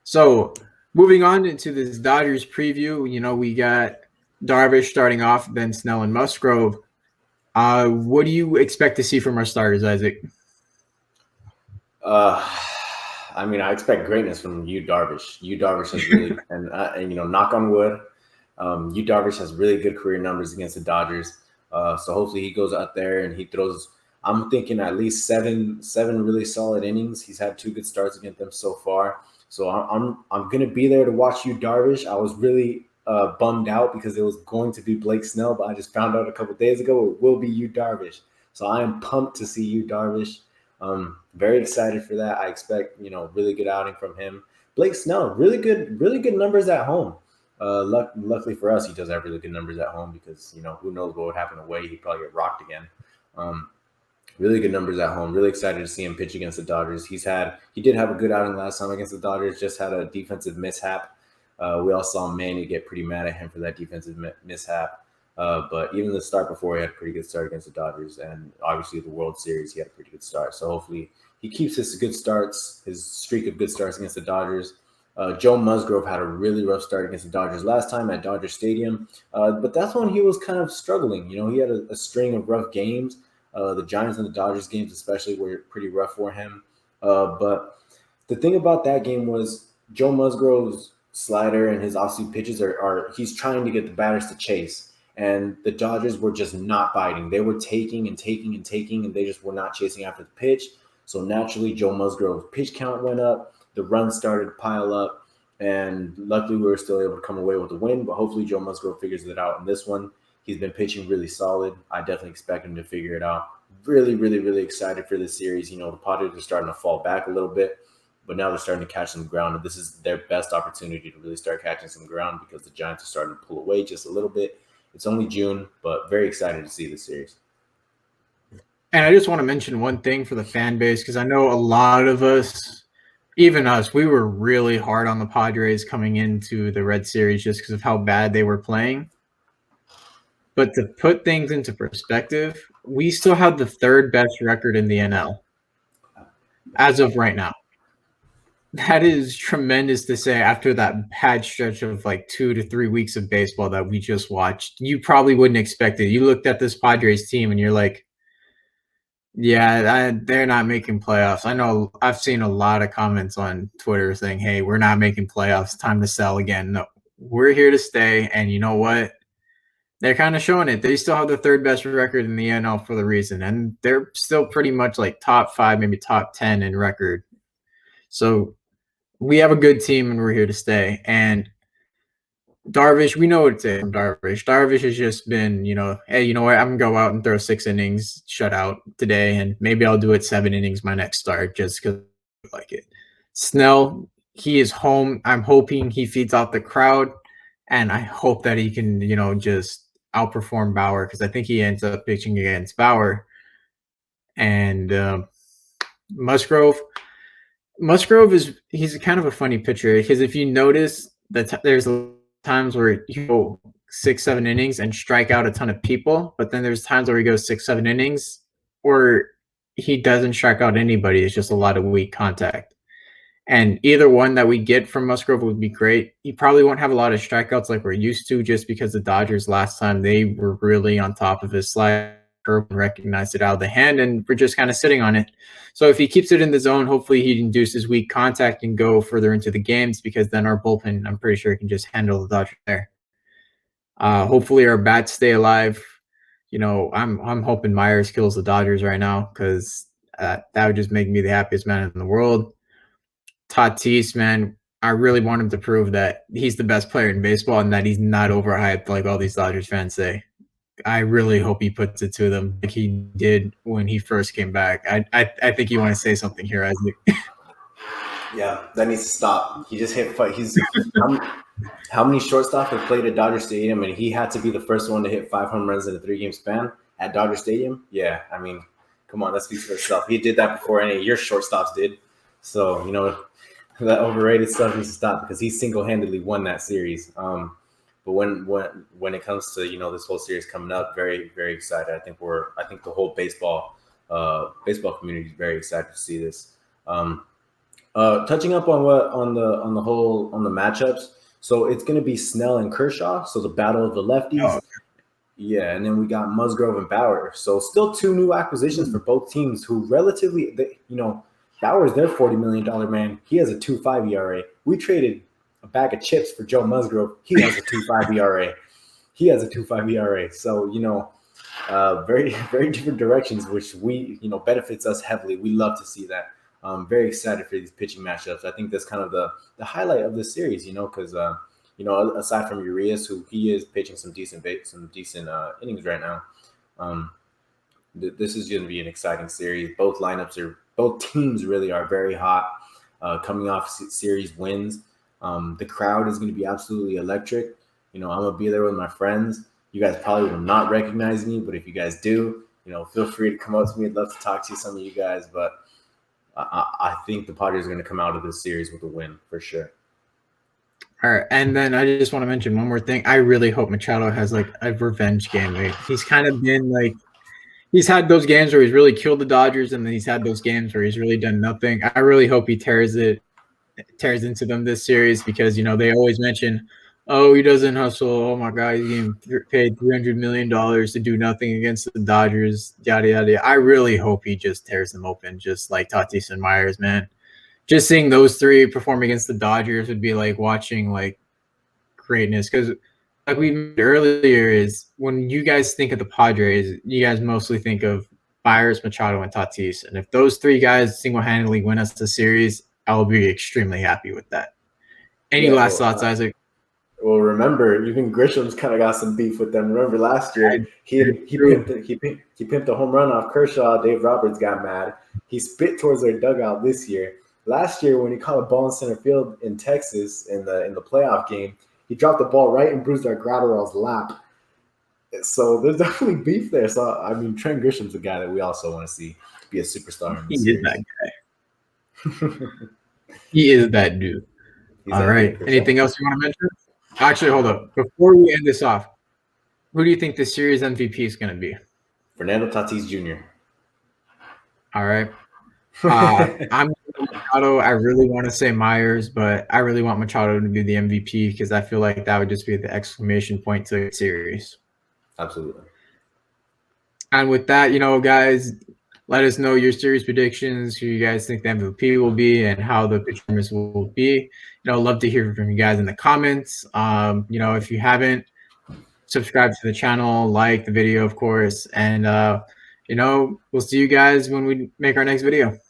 So moving on into this Dodgers preview, we got Darvish starting off, then Snell and Musgrove. What do you expect to see from our starters, Isaac? I expect greatness from Yu Darvish. Yu Darvish has really, and knock on wood, Yu Darvish has really good career numbers against the Dodgers. So hopefully he goes out there and he throws. I'm thinking at least seven really solid innings. He's had 2 good starts against them so far. So I'm gonna be there to watch Yu Darvish. I was really bummed out because it was going to be Blake Snell, but I just found out a couple days ago it will be Yu Darvish. So I am pumped to see Yu Darvish. Very excited for that. I expect really good outing from him. Blake Snell, really good numbers at home. Luckily for us, he does have really good numbers at home because who knows what would happen away. He'd probably get rocked again. Really good numbers at home. Really excited to see him pitch against the Dodgers. He did have a good outing last time against the Dodgers. Just had a defensive mishap. We all saw Manny get pretty mad at him for that defensive mishap. But even the start before, he had a pretty good start against the Dodgers, and obviously the World Series, he had a pretty good start. So hopefully he keeps his streak of good starts against the Dodgers. Joe Musgrove had a really rough start against the Dodgers last time at Dodger Stadium, but that's when he was kind of struggling. He had a string of rough games. The Giants and the Dodgers games especially were pretty rough for him. But the thing about that game was Joe Musgrove's slider and his off-speed pitches he's trying to get the batters to chase. And the Dodgers were just not biting. They were taking and taking and taking, and they just were not chasing after the pitch. So naturally, Joe Musgrove's pitch count went up. The runs started to pile up. And luckily, we were still able to come away with the win. But hopefully, Joe Musgrove figures it out in this one. He's been pitching really solid. I definitely expect him to figure it out. Really, really, really excited for this series. The Padres are starting to fall back a little bit, but now they're starting to catch some ground. And this is their best opportunity to really start catching some ground because the Giants are starting to pull away just a little bit. It's only June, but very excited to see the series. And I just want to mention one thing for the fan base, because I know a lot of us, even us, we were really hard on the Padres coming into the Red Series just because of how bad they were playing. But to put things into perspective, we still have the 3rd best record in the NL as of right now. That is tremendous to say after that bad stretch of like 2 to 3 weeks of baseball that we just watched. You probably wouldn't expect it. You looked at this Padres team and you're like, yeah, they're not making playoffs. I know I've seen a lot of comments on Twitter saying, hey, we're not making playoffs. Time to sell again. No, we're here to stay. And you know what? They're kind of showing it. They still have the 3rd best record in the NL for the reason. And they're still pretty much like top 5, maybe top 10 in record. So we have a good team and we're here to stay. And Darvish, we know what it is from Darvish. Darvish has just been, hey, you know what? I'm going to go out and throw 6 innings shutout today, and maybe I'll do it 7 innings my next start just because I like it. Snell, he is home. I'm hoping he feeds off the crowd, and I hope that he can, just outperform Bauer because I think he ends up pitching against Bauer. And Musgrove he's kind of a funny pitcher because if you notice that there's times where he go 6-7 innings and strike out a ton of people, but then there's times where he goes 6-7 innings or he doesn't strike out anybody. It's just a lot of weak contact. And either one that we get from Musgrove would be great. He probably won't have a lot of strikeouts like we're used to just because the Dodgers last time they were really on top of his slide curve and recognized it out of the hand, and we're just kind of sitting on it. So if he keeps it in the zone, hopefully he induces weak contact and go further into the games because then our bullpen, I'm pretty sure, can just handle the Dodgers there. Hopefully our bats stay alive. I'm hoping Myers kills the Dodgers right now because that would just make me the happiest man in the world. Tatis, man, I really want him to prove that he's the best player in baseball and that he's not overhyped like all these Dodgers fans say. I really hope he puts it to them like he did when he first came back. I think you want to say something here, Isaac. Yeah, that needs to stop. He just hit. How many shortstops have played at Dodger Stadium, and he had to be the first one to hit 5 home runs in a 3-game span at Dodger Stadium? Yeah, come on, that speaks for itself. He did that before any of your shortstops did. So that overrated stuff needs to stop because he single-handedly won that series. But when it comes to this whole series coming up, very, very excited. I think the whole baseball community is very excited to see this. Touching up on what on the matchups. So it's going to be Snell and Kershaw. So the battle of the lefties. Oh, Yeah, and then we got Musgrove and Bauer. So still two new acquisitions for both teams who relatively, Bauer's their $40 million man. He has a 2.5 ERA. We traded a bag of chips for Joe Musgrove. He has a 2.5 ERA. He has a 2.5 ERA. So, very, very different directions, which benefits us heavily. We love to see that. Very excited for these pitching matchups. I think that's kind of the highlight of this series, because aside from Urias, who he is pitching some decent innings right now, this is going to be an exciting series. Both teams really are very hot, coming off series wins. The crowd is going to be absolutely electric. I'm gonna be there with my friends. You guys probably will not recognize me, but if you guys do, feel free to come up to me. I'd love to talk to some of you guys, but I think the Padres are going to come out of this series with a win for sure. All right, and then I just want to mention one more thing. I really hope Machado has like a revenge game. He's kind of been like, he's had those games where he's really killed the Dodgers, and then he's had those games where he's really done nothing. I really hope he tears into them this series, because they always mention, oh, he doesn't hustle. Oh my God, he's getting paid $300 million to do nothing against the Dodgers. Yada yada. I really hope he just tears them open, just like Tatis and Myers, man. Just seeing those three perform against the Dodgers would be like watching like greatness. Because like we mentioned earlier, is when you guys think of the Padres, you guys mostly think of Myers, Machado, and Tatis. And if those three guys single-handedly win us the series, I'll be extremely happy with that. Any last thoughts, Isaac? Well, remember, even Grisham's kind of got some beef with them. Remember last year, he pimped a home run off Kershaw. Dave Roberts got mad. He spit towards their dugout this year. Last year, when he caught a ball in center field in Texas in the playoff game, he dropped the ball right in Brusdar Graterol's lap. So there's definitely beef there. So I mean, Trent Grisham's a guy that we also want to see be a superstar in this series. He is that guy. He is that dude. All right. Anything else you want to mention? Actually, hold up. Before we end this off, who do you think the series MVP is going to be? Fernando Tatis Jr. All right. I'm Machado. I really want to say Myers, but I really want Machado to be the MVP, because I feel like that would just be the exclamation point to the series. Absolutely. And with that, guys, let us know your series predictions, who you guys think the MVP will be, and how the performance will be. Love to hear from you guys in the comments. If you haven't, subscribe to the channel, like the video, of course, and we'll see you guys when we make our next video.